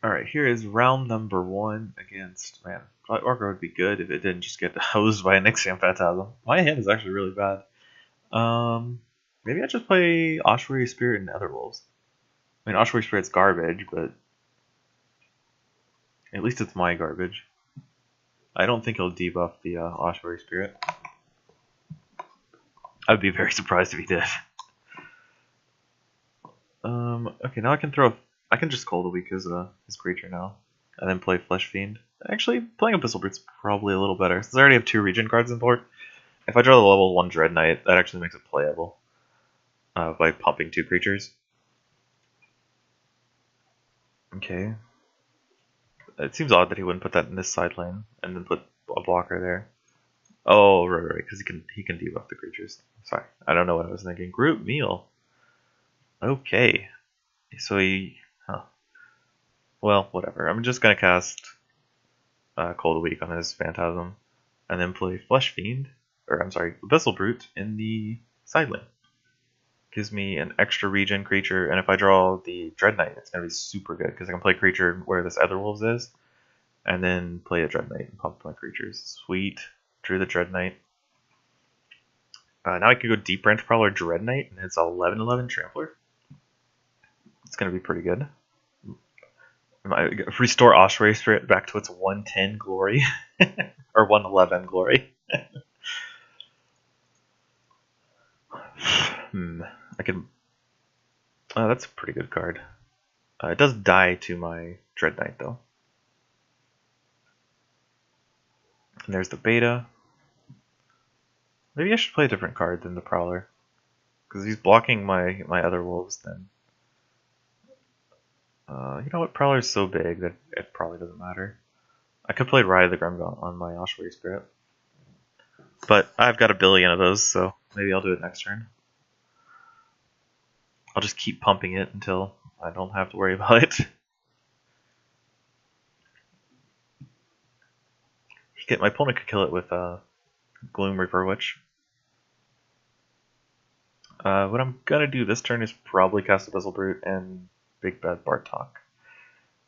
Alright, here is round number 1 against, man, Orca would be good if it didn't just get hosed by a Nixian Phantasm. My hand is actually really bad. Maybe I just play Ossuary Spirit and Netherwolves. I mean, Ossuary Spirit's garbage, but at least it's my garbage. I don't think he'll debuff the Ossuary Spirit. I'd be very surprised if he did. Okay, now I can just Cold a Week as his creature now, and then play Flesh Fiend. Actually, playing Abyssal Brute's probably a little better, since I already have 2 Regen cards in board. If I draw the level 1 Dread Knight, that actually makes it playable by pumping 2 creatures. Okay. It seems odd that he wouldn't put that in this side lane, and then put a blocker there. Oh, right, because he can debuff the creatures. Sorry, I don't know what I was thinking. Group Meal. Okay. So huh. Well, whatever. I'm just gonna cast Cold Week on his Phantasm, and then play Flesh Fiend, or I'm sorry, Abyssal Brute in the side lane. Gives me an extra regen creature, and if I draw the Dread Knight, it's gonna be super good because I can play creature where this Etherwolves is, and then play a Dread Knight and pump my creatures. Sweet. Drew the Dread Knight. Now I can go Deep Branch Prowler Dread Knight, and it's 11/11 Trampler. It's gonna be pretty good. Restore Ossuary Spirit back to its 110 glory. Or 111 glory. I can. Oh, that's a pretty good card. It does die to my Dread Knight, though. And there's the Beta. Maybe I should play a different card than the Prowler. Because he's blocking my other wolves then. You know what? Prowler's so big that it probably doesn't matter. I could play Ride of the Grimgaunt on my Ossuary Spirit. But I've got a billion of those, so maybe I'll do it next turn. I'll just keep pumping it until I don't have to worry about it. My opponent could kill it with Gloom Reaper Witch. What I'm gonna do this turn is probably cast Abyssal Brute and Big Bad Bartok.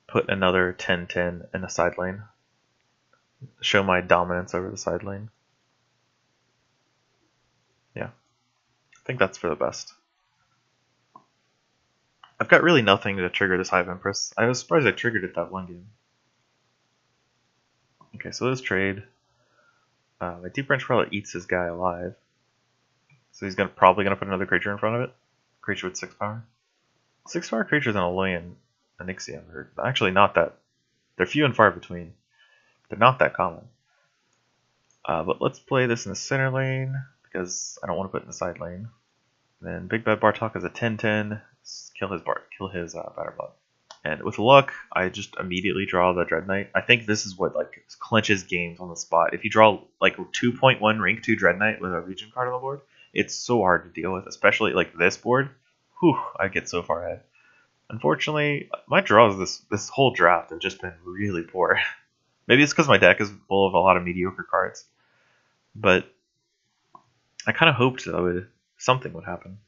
Put another 10/10 in the side lane. Show my dominance over the side lane. Yeah. I think that's for the best. I've got really nothing to trigger this Hive Empress. I was surprised I triggered it that one game. Okay, so this trade. My Deep Branch Prowler eats his guy alive. So he's probably gonna put another creature in front of it. Creature with 6 power. 6 power creatures in Aloy and Onyxium are actually not that. They're few and far between. They're not that common. But let's play this in the center lane because I don't want to put it in the side lane. Then Big Bad Bartok is a 10/10. Kill his Batterbot. And with luck, I just immediately draw the Dread Knight. I think this is what like clinches games on the spot. If you draw like 2.1 rank 2 Dread Knight with a Legion card on the board, it's so hard to deal with, especially like this board. Whew, I get so far ahead. Unfortunately, my draws this whole draft have just been really poor. Maybe it's because my deck is full of a lot of mediocre cards, but I kind of hoped that something would happen.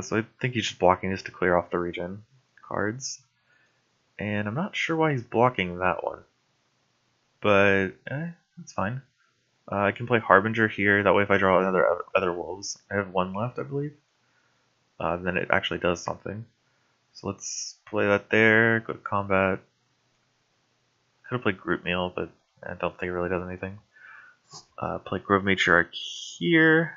So I think he's just blocking this to clear off the regen cards, and I'm not sure why he's blocking that one, but that's fine. I can play Harbinger here. That way, if I draw another other wolves, I have 1 left, I believe. Then it actually does something. So let's play that there. Go to combat. Could have played Group Meal, but I don't think it really does anything. Play Grove Matriarch here.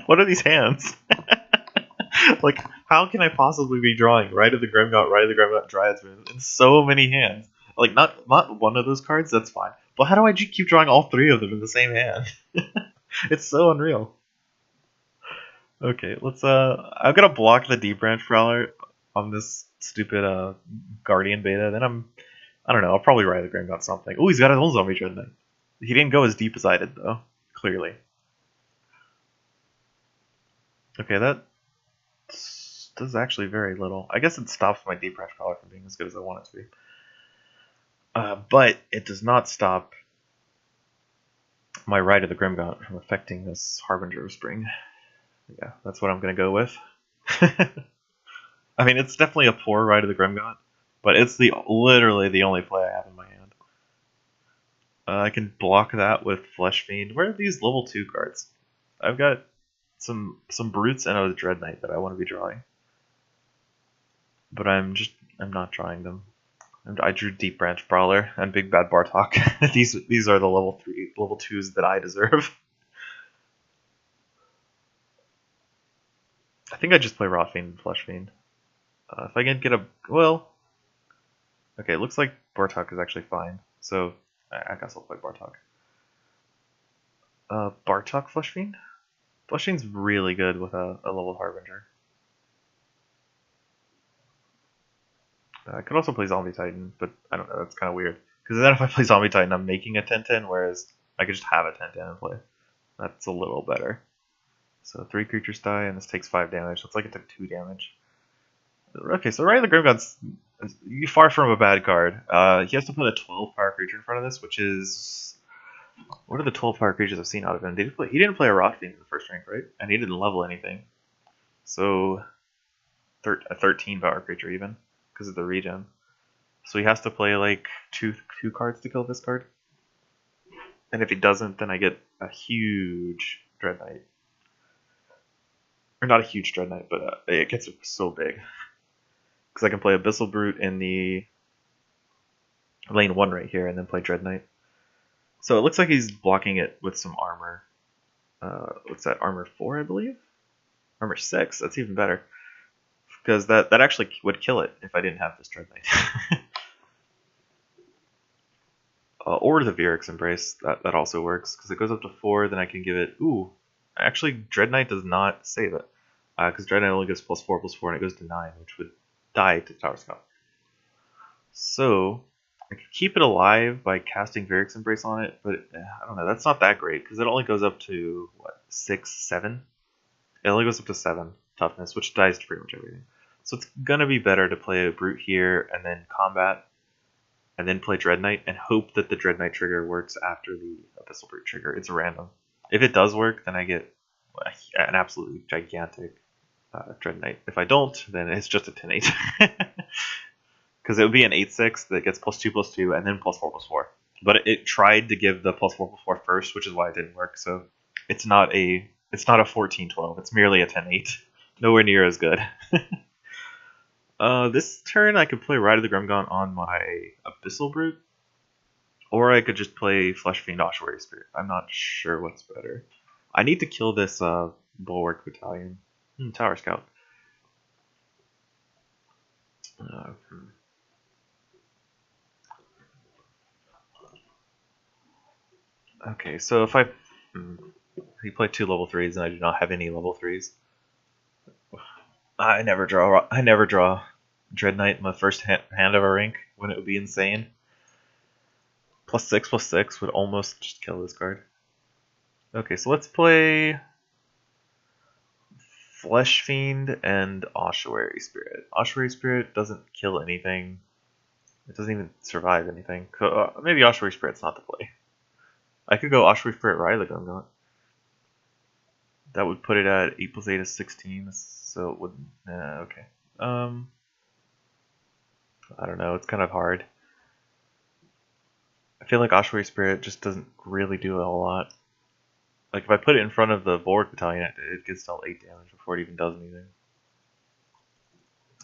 What are these hands? Like, how can I possibly be drawing Ride of the Grimgaunt, Dryad's Moon in so many hands? Like, not one of those cards, that's fine. But how do I keep drawing all 3 of them in the same hand? It's so unreal. Okay, let's I'm gonna block the Deep Branch Prowler on this stupid Guardian beta. Then I don't know, I'll probably Ride of the Grimgaunt something. Oh, he's got his own zombie Dread Knight. He didn't go as deep as I did though, clearly. Okay, that does actually very little. I guess it stops my Deep Branch Prowler from being as good as I want it to be. But it does not stop my Ride of the Grimgaunt from affecting this Harbinger of Spring. Yeah, that's what I'm gonna go with. I mean, it's definitely a poor Ride of the Grimgaunt, but it's literally the only play I have in my hand. I can block that with Flesh Fiend. Where are these level 2 cards? I've got some brutes and a Dread Knight that I want to be drawing, but I'm not drawing them. I drew Deep Branch Brawler and Big Bad Bartok. these are the level 2s that I deserve. I think I just play Rot Fiend and Flesh Fiend. If I can get a okay, it looks like Bartok is actually fine, so I guess I'll play Bartok. Bartok Flesh Fiend. Flesh Fiend's really good with a level Harbinger. I could also play Zombie Titan, but I don't know, that's kind of weird. Because then if I play Zombie Titan, I'm making a 10-10, whereas I could just have a 10-10 and play. That's a little better. So 3 creatures die, and this takes 5 damage. Looks like it took 2 damage. Okay, so Ride of the Grimgaunt's far from a bad card. He has to put a 12 power creature in front of this, which is... What are the 12 power creatures I've seen out of him? He didn't play a Rot Fiend in the first rank, right? And he didn't level anything. So a 13 power creature even, because of the regen. So he has to play like two cards to kill this card. And if he doesn't, then I get a huge Dread Knight. Or not a huge Dread Knight, but it gets so big. Because I can play Abyssal Brute in the lane 1 right here, and then play Dread Knight. So it looks like he's blocking it with some armor. What's that? Armor 4, I believe? Armor 6, that's even better. Because that actually would kill it if I didn't have this Dread Knight. Or the Vyrix Embrace, that also works. Because it goes up to 4, then I can give it... Ooh, actually Dread Knight does not save it. Because Dread Knight only goes +4/+4, and it goes to 9, which would die to Tower Scout. So... I could keep it alive by casting Vyrix Embrace on it, but I don't know, that's not that great, because it only goes up to, what, 6, 7? It only goes up to 7 toughness, which dies to pretty much everything. So it's going to be better to play a Brute here, and then combat, and then play Dread Knight, and hope that the Dread Knight trigger works after the Abyssal Brute trigger. It's random. If it does work, then I get an absolutely gigantic Dread Knight. If I don't, then it's just a 10-8. Because it would be an 8/6 that gets +2/+2 and then +4/+4. But it tried to give the +4/+4 first, which is why it didn't work. So it's not a 14/12. It's merely a 10/8. Nowhere near as good. This turn I could play Ride of the Grimgaunt on my Abyssal Brute, or I could just play Flesh Fiend Ossuary Spirit. I'm not sure what's better. I need to kill this Bulwark Battalion. Tower Scout. Okay, so if he played 2 level 3s and I do not have any level 3s. I never draw Dread Knight in my first hand of a rank when it would be insane. +6/+6 would almost just kill this card. Okay, so let's play Flesh Fiend and Ossuary Spirit. Ossuary Spirit doesn't kill anything. It doesn't even survive anything. Maybe Ossuary Spirit's not the play. I could go Ossuary Spirit Ride of the Grimgaunt. That would put it at 8+8 is 16, so it would... okay. I don't know, it's kind of hard. I feel like Ossuary Spirit just doesn't really do a whole lot. Like, if I put it in front of the Bulwark Battalion, it gets dealt 8 damage before it even does anything.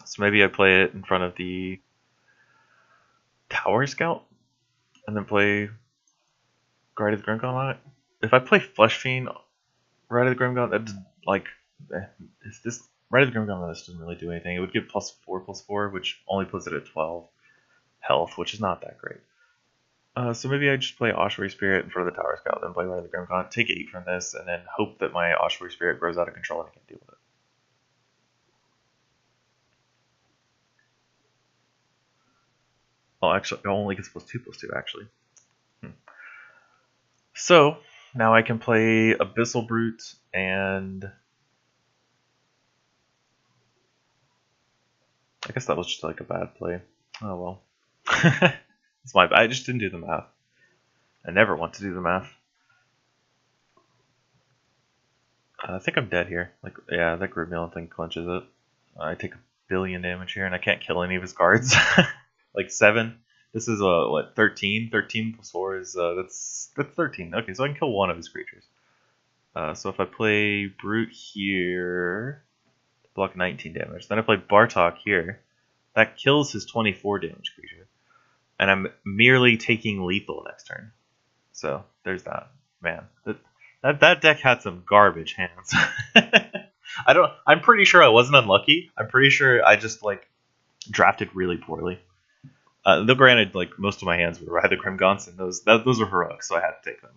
So maybe I play it in front of the Tower Scout, and then play Ride of the Grimgaunt on it. If I play Flesh Fiend Ride of the Grimgaunt, that's like... this Ride of the Grimgaunt on this doesn't really do anything. It would give +4/+4, which only puts it at 12 health, which is not that great. So maybe I just play Ossuary Spirit in front of the Tower Scout, then play Ride of the Grimgaunt, take 8 from this, and then hope that my Ossuary Spirit grows out of control and I can deal with it. Well, actually, it only gets +2/+2, actually. So, now I can play Abyssal Brute and... I guess that was just like a bad play. Oh well. It's my bad. I just didn't do the math. I never want to do the math. I think I'm dead here. Like, yeah, that Group Meal thing clinches it. I take a billion damage here, and I can't kill any of his cards. Like 7. This is what 13. 13 plus 4 is that's 13. Okay, so I can kill one of his creatures. So if I play Brute here, block 19 damage. Then I play Bartok here. That kills his 24 damage creature. And I'm merely taking lethal next turn. So there's that. Man, that deck had some garbage hands. I'm pretty sure I wasn't unlucky. I'm pretty sure I just like drafted really poorly. Though granted, like most of my hands were either Grimgaunt's, and those were heroic, so I had to take them.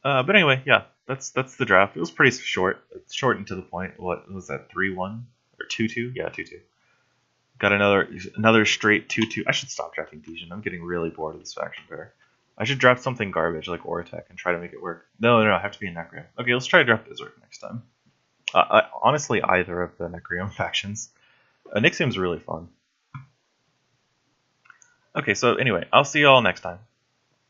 But anyway, yeah, that's the draft. It was pretty short. It's short and to the point. What was that? 3-1 or 2-2? Yeah, 2-2. Got another straight 2-2. I should stop drafting Dejin. I'm getting really bored of this faction pair. I should draft something garbage like Oratech and try to make it work. No, I have to be a Necreum. Okay, let's try to draft Berserk next time. Honestly, either of the Necreum factions. Nixium's really fun. Okay, so anyway, I'll see you all next time.